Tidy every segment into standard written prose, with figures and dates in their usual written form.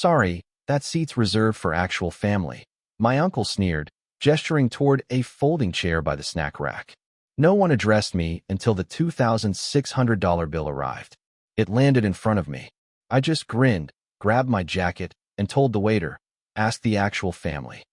"Sorry, that seat's reserved for actual family," my uncle sneered, gesturing toward a folding chair by the snack rack. No one addressed me until the $2,600 bill arrived. It landed in front of me. I just grinned, grabbed my jacket, and told the waiter, "Ask the actual family."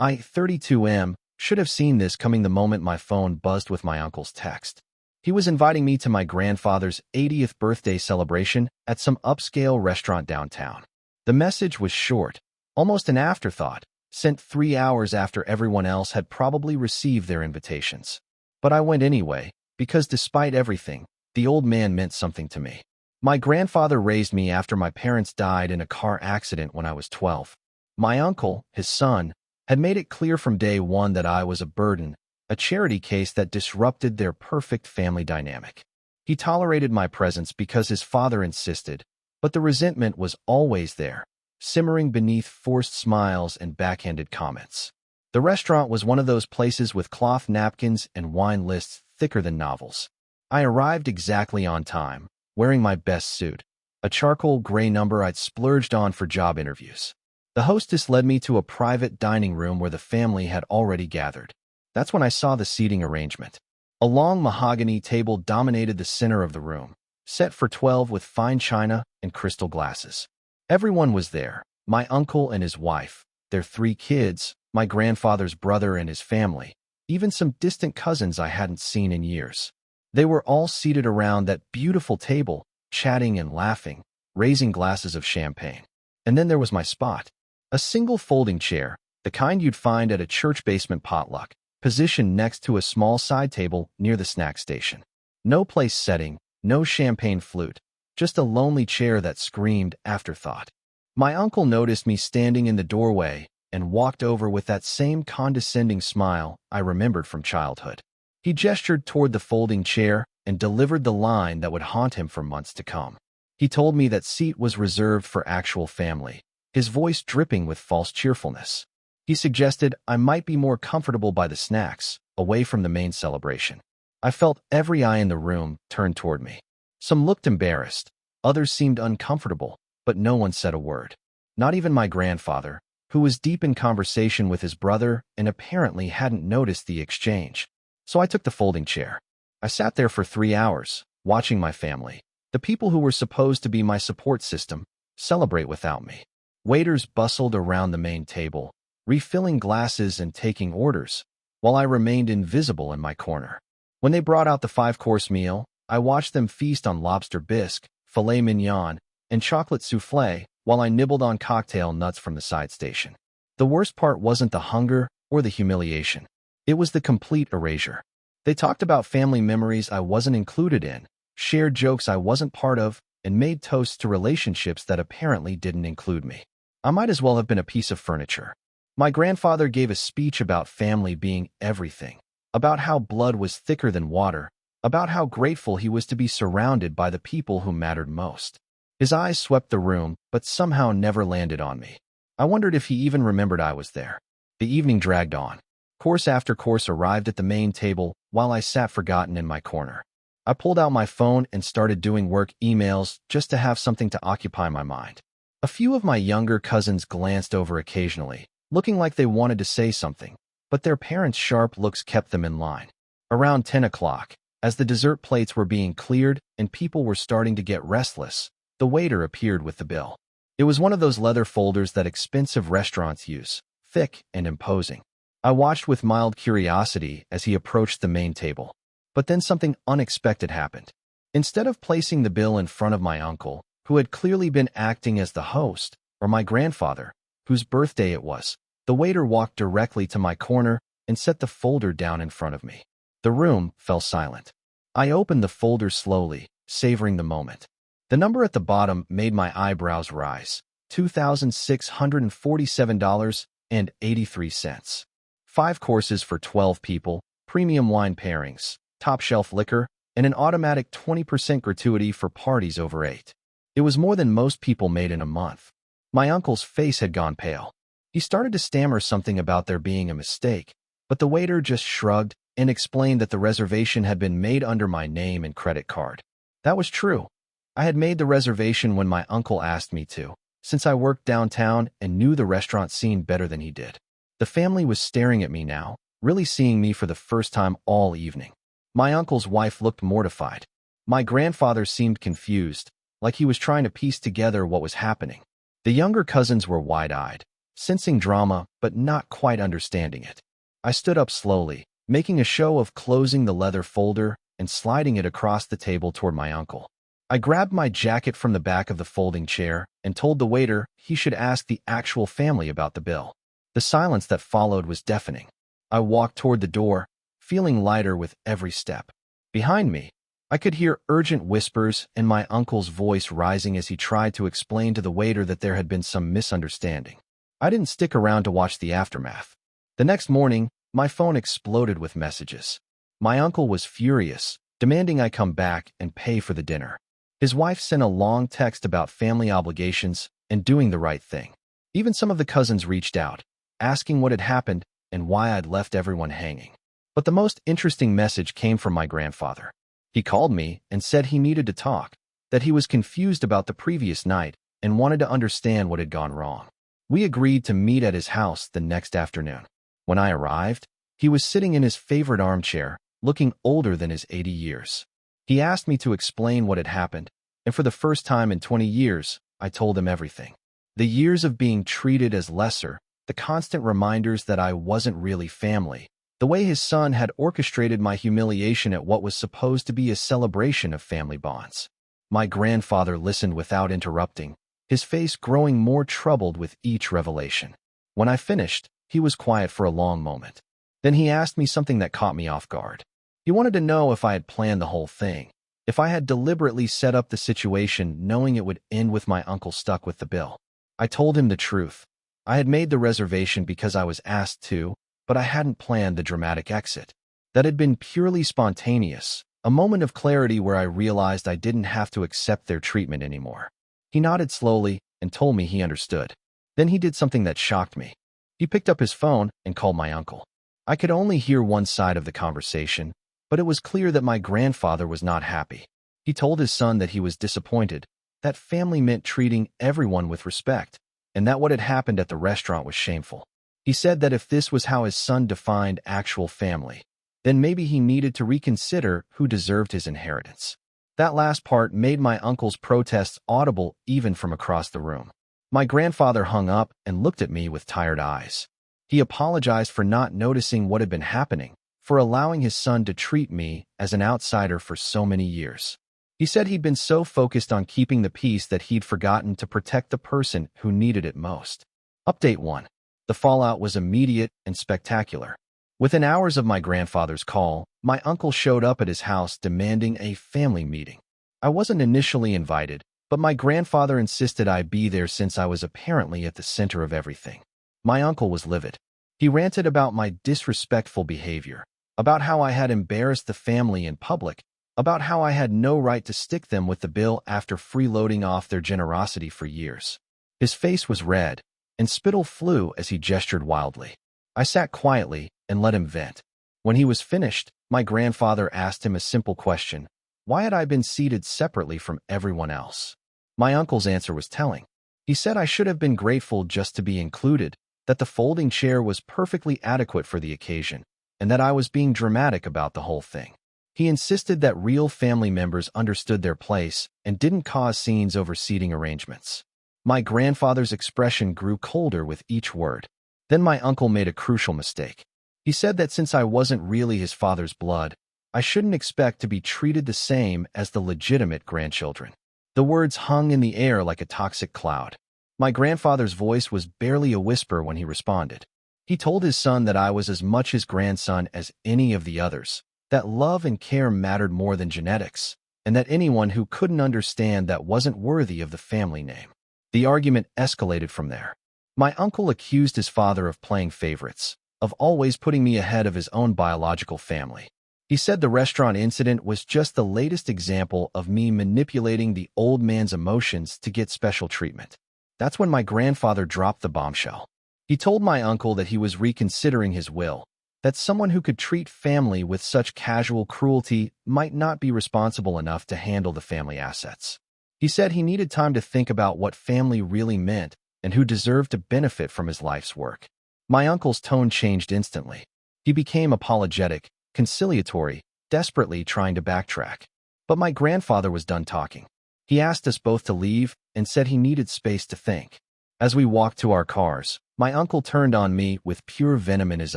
I, 32M, should have seen this coming the moment my phone buzzed with my uncle's text. He was inviting me to my grandfather's 80th birthday celebration at some upscale restaurant downtown. The message was short, almost an afterthought, sent 3 hours after everyone else had probably received their invitations. But I went anyway, because despite everything, the old man meant something to me. My grandfather raised me after my parents died in a car accident when I was 12. My uncle, his son, had made it clear from day one that I was a burden, a charity case that disrupted their perfect family dynamic. He tolerated my presence because his father insisted, but the resentment was always there, simmering beneath forced smiles and backhanded comments. The restaurant was one of those places with cloth napkins and wine lists thicker than novels. I arrived exactly on time, wearing my best suit, a charcoal gray number I'd splurged on for job interviews. The hostess led me to a private dining room where the family had already gathered. That's when I saw the seating arrangement. A long mahogany table dominated the center of the room, set for 12 with fine china and crystal glasses. Everyone was there, my uncle and his wife, their 3 kids, my grandfather's brother and his family, even some distant cousins I hadn't seen in years. They were all seated around that beautiful table, chatting and laughing, raising glasses of champagne. And then there was my spot. A single folding chair, the kind you'd find at a church basement potluck, positioned next to a small side table near the snack station. No place setting, no champagne flute, just a lonely chair that screamed afterthought. My uncle noticed me standing in the doorway and walked over with that same condescending smile I remembered from childhood. He gestured toward the folding chair and delivered the line that would haunt him for months to come. He told me that seat was reserved for actual family, his voice dripping with false cheerfulness. He suggested I might be more comfortable by the snacks, away from the main celebration. I felt every eye in the room turned toward me. Some looked embarrassed, others seemed uncomfortable, but no one said a word. Not even my grandfather, who was deep in conversation with his brother and apparently hadn't noticed the exchange. So I took the folding chair. I sat there for 3 hours, watching my family, the people who were supposed to be my support system, celebrate without me. Waiters bustled around the main table, refilling glasses and taking orders, while I remained invisible in my corner. When they brought out the 5-course meal, I watched them feast on lobster bisque, filet mignon, and chocolate soufflé while I nibbled on cocktail nuts from the side station. The worst part wasn't the hunger or the humiliation. It was the complete erasure. They talked about family memories I wasn't included in, shared jokes I wasn't part of, and made toasts to relationships that apparently didn't include me. I might as well have been a piece of furniture. My grandfather gave a speech about family being everything, about how blood was thicker than water, about how grateful he was to be surrounded by the people who mattered most. His eyes swept the room, but somehow never landed on me. I wondered if he even remembered I was there. The evening dragged on. Course after course arrived at the main table while I sat forgotten in my corner. I pulled out my phone and started doing work emails just to have something to occupy my mind. A few of my younger cousins glanced over occasionally, looking like they wanted to say something, but their parents' sharp looks kept them in line. Around 10 o'clock, as the dessert plates were being cleared and people were starting to get restless, the waiter appeared with the bill. It was one of those leather folders that expensive restaurants use, thick and imposing. I watched with mild curiosity as he approached the main table. But then something unexpected happened. Instead of placing the bill in front of my uncle, who had clearly been acting as the host, or my grandfather, whose birthday it was, the waiter walked directly to my corner and set the folder down in front of me. The room fell silent. I opened the folder slowly, savoring the moment. The number at the bottom made my eyebrows rise. $2,647.83. 5 courses for 12 people, premium wine pairings, top-shelf liquor, and an automatic 20% gratuity for parties over 8. It was more than most people made in a month. My uncle's face had gone pale. He started to stammer something about there being a mistake, but the waiter just shrugged and explained that the reservation had been made under my name and credit card. That was true. I had made the reservation when my uncle asked me to, since I worked downtown and knew the restaurant scene better than he did. The family was staring at me now, really seeing me for the first time all evening. My uncle's wife looked mortified. My grandfather seemed confused, like he was trying to piece together what was happening. The younger cousins were wide-eyed, sensing drama but not quite understanding it. I stood up slowly, making a show of closing the leather folder and sliding it across the table toward my uncle. I grabbed my jacket from the back of the folding chair and told the waiter he should ask the actual family about the bill. The silence that followed was deafening. I walked toward the door, feeling lighter with every step. Behind me, I could hear urgent whispers and my uncle's voice rising as he tried to explain to the waiter that there had been some misunderstanding. I didn't stick around to watch the aftermath. The next morning, my phone exploded with messages. My uncle was furious, demanding I come back and pay for the dinner. His wife sent a long text about family obligations and doing the right thing. Even some of the cousins reached out, asking what had happened and why I'd left everyone hanging. But the most interesting message came from my grandfather. He called me and said he needed to talk, that he was confused about the previous night and wanted to understand what had gone wrong. We agreed to meet at his house the next afternoon. When I arrived, he was sitting in his favorite armchair, looking older than his 80 years. He asked me to explain what had happened, and for the first time in 20 years, I told him everything. The years of being treated as lesser, the constant reminders that I wasn't really family, the way his son had orchestrated my humiliation at what was supposed to be a celebration of family bonds. My grandfather listened without interrupting, his face growing more troubled with each revelation. When I finished, he was quiet for a long moment. Then he asked me something that caught me off guard. He wanted to know if I had planned the whole thing, if I had deliberately set up the situation knowing it would end with my uncle stuck with the bill. I told him the truth. I had made the reservation because I was asked to, but I hadn't planned the dramatic exit. That had been purely spontaneous, a moment of clarity where I realized I didn't have to accept their treatment anymore. He nodded slowly and told me he understood. Then he did something that shocked me. He picked up his phone and called my uncle. I could only hear one side of the conversation, but it was clear that my grandfather was not happy. He told his son that he was disappointed, that family meant treating everyone with respect, and that what had happened at the restaurant was shameful. He said that if this was how his son defined actual family, then maybe he needed to reconsider who deserved his inheritance. That last part made my uncle's protests audible even from across the room. My grandfather hung up and looked at me with tired eyes. He apologized for not noticing what had been happening, for allowing his son to treat me as an outsider for so many years. He said he'd been so focused on keeping the peace that he'd forgotten to protect the person who needed it most. Update 1. The fallout was immediate and spectacular. Within hours of my grandfather's call, my uncle showed up at his house demanding a family meeting. I wasn't initially invited, but my grandfather insisted I be there since I was apparently at the center of everything. My uncle was livid. He ranted about my disrespectful behavior, about how I had embarrassed the family in public, about how I had no right to stick them with the bill after freeloading off their generosity for years. His face was red, and spittle flew as he gestured wildly. I sat quietly and let him vent. When he was finished, my grandfather asked him a simple question. Why had I been seated separately from everyone else? My uncle's answer was telling. He said I should have been grateful just to be included, that the folding chair was perfectly adequate for the occasion, and that I was being dramatic about the whole thing. He insisted that real family members understood their place and didn't cause scenes over seating arrangements. My grandfather's expression grew colder with each word. Then my uncle made a crucial mistake. He said that since I wasn't really his father's blood, I shouldn't expect to be treated the same as the legitimate grandchildren. The words hung in the air like a toxic cloud. My grandfather's voice was barely a whisper when he responded. He told his son that I was as much his grandson as any of the others, that love and care mattered more than genetics, and that anyone who couldn't understand that wasn't worthy of the family name. The argument escalated from there. My uncle accused his father of playing favorites, of always putting me ahead of his own biological family. He said the restaurant incident was just the latest example of me manipulating the old man's emotions to get special treatment. That's when my grandfather dropped the bombshell. He told my uncle that he was reconsidering his will, that someone who could treat family with such casual cruelty might not be responsible enough to handle the family assets. He said he needed time to think about what family really meant and who deserved to benefit from his life's work. My uncle's tone changed instantly. He became apologetic, conciliatory, desperately trying to backtrack. But my grandfather was done talking. He asked us both to leave and said he needed space to think. As we walked to our cars, my uncle turned on me with pure venom in his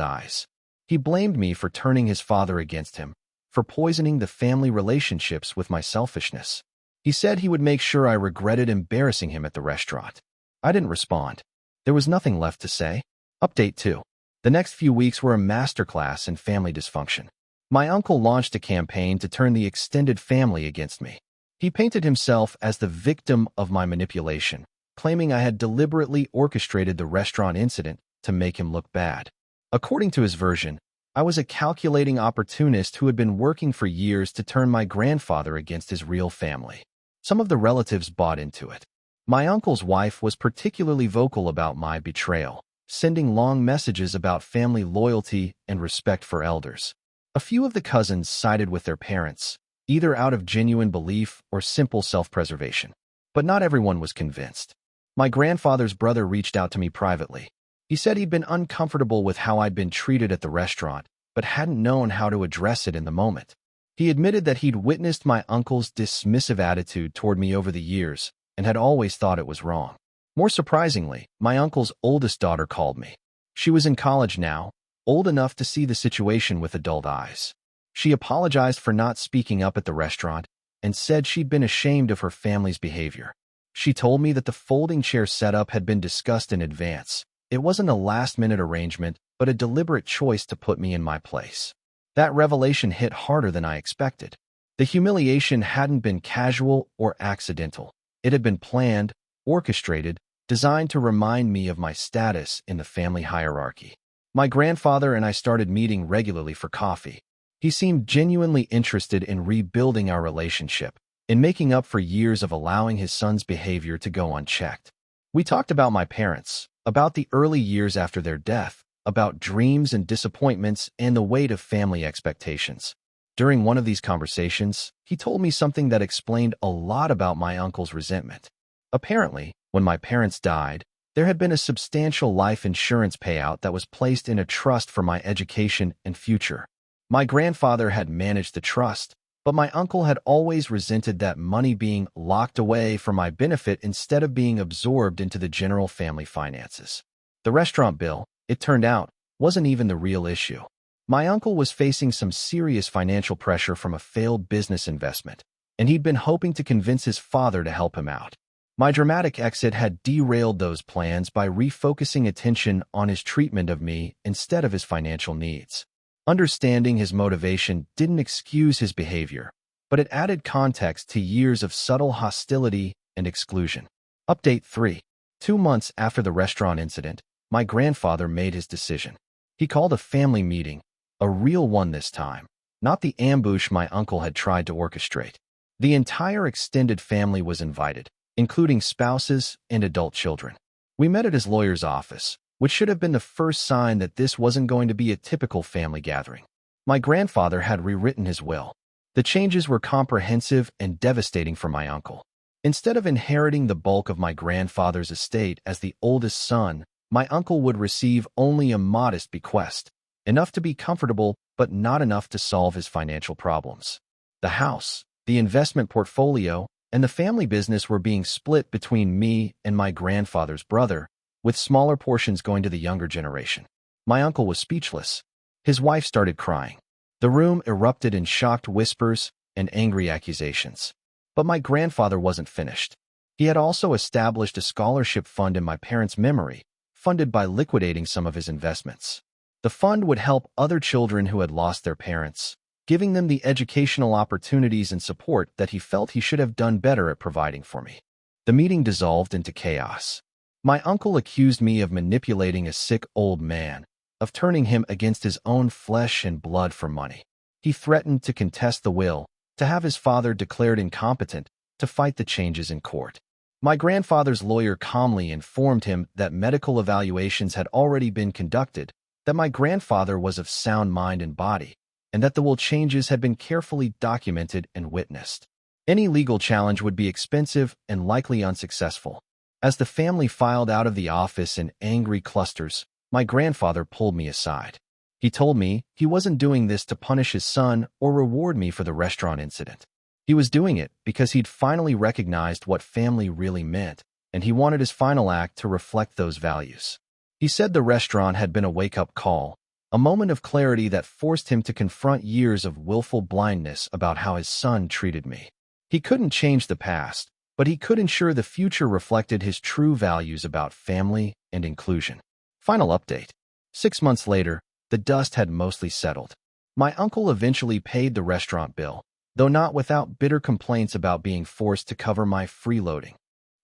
eyes. He blamed me for turning his father against him, for poisoning the family relationships with my selfishness. He said he would make sure I regretted embarrassing him at the restaurant. I didn't respond. There was nothing left to say. Update 2. The next few weeks were a masterclass in family dysfunction. My uncle launched a campaign to turn the extended family against me. He painted himself as the victim of my manipulation, claiming I had deliberately orchestrated the restaurant incident to make him look bad. According to his version, I was a calculating opportunist who had been working for years to turn my grandfather against his real family. Some of the relatives bought into it. My uncle's wife was particularly vocal about my betrayal, sending long messages about family loyalty and respect for elders. A few of the cousins sided with their parents, either out of genuine belief or simple self-preservation. But not everyone was convinced. My grandfather's brother reached out to me privately. He said he'd been uncomfortable with how I'd been treated at the restaurant, but hadn't known how to address it in the moment. He admitted that he'd witnessed my uncle's dismissive attitude toward me over the years and had always thought it was wrong. More surprisingly, my uncle's oldest daughter called me. She was in college now, old enough to see the situation with adult eyes. She apologized for not speaking up at the restaurant and said she'd been ashamed of her family's behavior. She told me that the folding chair setup had been discussed in advance. It wasn't a last-minute arrangement, but a deliberate choice to put me in my place. That revelation hit harder than I expected. The humiliation hadn't been casual or accidental. It had been planned, orchestrated, designed to remind me of my status in the family hierarchy. My grandfather and I started meeting regularly for coffee. He seemed genuinely interested in rebuilding our relationship, in making up for years of allowing his son's behavior to go unchecked. We talked about my parents, about the early years after their death, about dreams and disappointments and the weight of family expectations. During one of these conversations, he told me something that explained a lot about my uncle's resentment. Apparently, when my parents died, there had been a substantial life insurance payout that was placed in a trust for my education and future. My grandfather had managed the trust, but my uncle had always resented that money being locked away for my benefit instead of being absorbed into the general family finances. The restaurant bill, it turned out, wasn't even the real issue. My uncle was facing some serious financial pressure from a failed business investment, and he'd been hoping to convince his father to help him out. My dramatic exit had derailed those plans by refocusing attention on his treatment of me instead of his financial needs. Understanding his motivation didn't excuse his behavior, but it added context to years of subtle hostility and exclusion. Update 3. 2 months after the restaurant incident, my grandfather made his decision. He called a family meeting, a real one this time, not the ambush my uncle had tried to orchestrate. The entire extended family was invited, including spouses and adult children. We met at his lawyer's office, which should have been the first sign that this wasn't going to be a typical family gathering. My grandfather had rewritten his will. The changes were comprehensive and devastating for my uncle. Instead of inheriting the bulk of my grandfather's estate as the oldest son, my uncle would receive only a modest bequest, enough to be comfortable but not enough to solve his financial problems. The house, the investment portfolio, and the family business were being split between me and my grandfather's brother, with smaller portions going to the younger generation. My uncle was speechless. His wife started crying. The room erupted in shocked whispers and angry accusations. But my grandfather wasn't finished. He had also established a scholarship fund in my parents' memory, funded by liquidating some of his investments. The fund would help other children who had lost their parents, giving them the educational opportunities and support that he felt he should have done better at providing for me. The meeting dissolved into chaos. My uncle accused me of manipulating a sick old man, of turning him against his own flesh and blood for money. He threatened to contest the will, to have his father declared incompetent, to fight the changes in court. My grandfather's lawyer calmly informed him that medical evaluations had already been conducted, that my grandfather was of sound mind and body, and that the will changes had been carefully documented and witnessed. Any legal challenge would be expensive and likely unsuccessful. As the family filed out of the office in angry clusters, my grandfather pulled me aside. He told me he wasn't doing this to punish his son or reward me for the restaurant incident. He was doing it because he'd finally recognized what family really meant, and he wanted his final act to reflect those values. He said the restaurant had been a wake-up call, a moment of clarity that forced him to confront years of willful blindness about how his son treated me. He couldn't change the past, but he could ensure the future reflected his true values about family and inclusion. Final update. 6 months later, the dust had mostly settled. My uncle eventually paid the restaurant bill, though not without bitter complaints about being forced to cover my freeloading.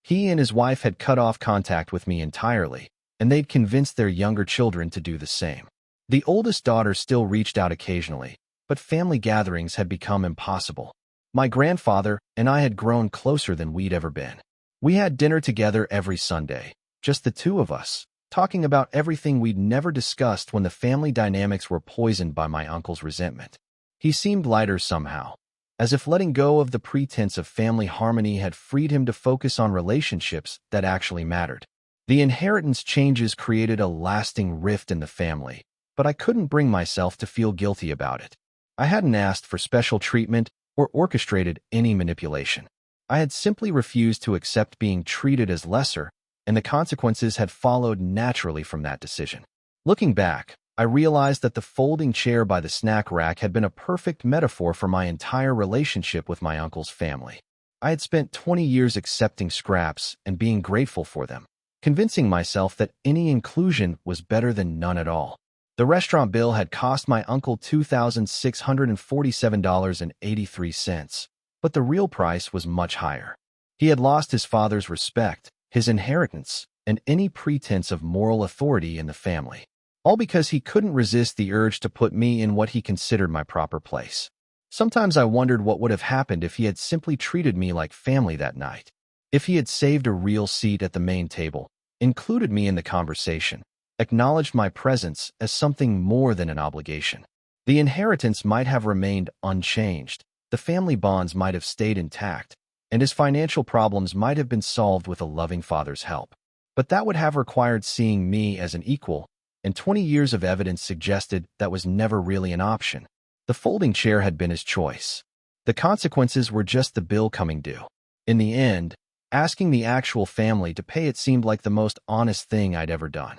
He and his wife had cut off contact with me entirely, and they'd convinced their younger children to do the same. The oldest daughter still reached out occasionally, but family gatherings had become impossible. My grandfather and I had grown closer than we'd ever been. We had dinner together every Sunday, just the two of us, talking about everything we'd never discussed when the family dynamics were poisoned by my uncle's resentment. He seemed lighter somehow, as if letting go of the pretense of family harmony had freed him to focus on relationships that actually mattered. The inheritance changes created a lasting rift in the family, but I couldn't bring myself to feel guilty about it. I hadn't asked for special treatment or orchestrated any manipulation. I had simply refused to accept being treated as lesser, and the consequences had followed naturally from that decision. Looking back, I realized that the folding chair by the snack rack had been a perfect metaphor for my entire relationship with my uncle's family. I had spent 20 years accepting scraps and being grateful for them, convincing myself that any inclusion was better than none at all. The restaurant bill had cost my uncle $2,647.83, but the real price was much higher. He had lost his father's respect, his inheritance, and any pretense of moral authority in the family, all because he couldn't resist the urge to put me in what he considered my proper place. Sometimes I wondered what would have happened if he had simply treated me like family that night, if he had saved a real seat at the main table, included me in the conversation, acknowledged my presence as something more than an obligation. The inheritance might have remained unchanged, the family bonds might have stayed intact, and his financial problems might have been solved with a loving father's help. But that would have required seeing me as an equal, and 20 years of evidence suggested that was never really an option. The folding chair had been his choice. The consequences were just the bill coming due. In the end, asking the actual family to pay it seemed like the most honest thing I'd ever done.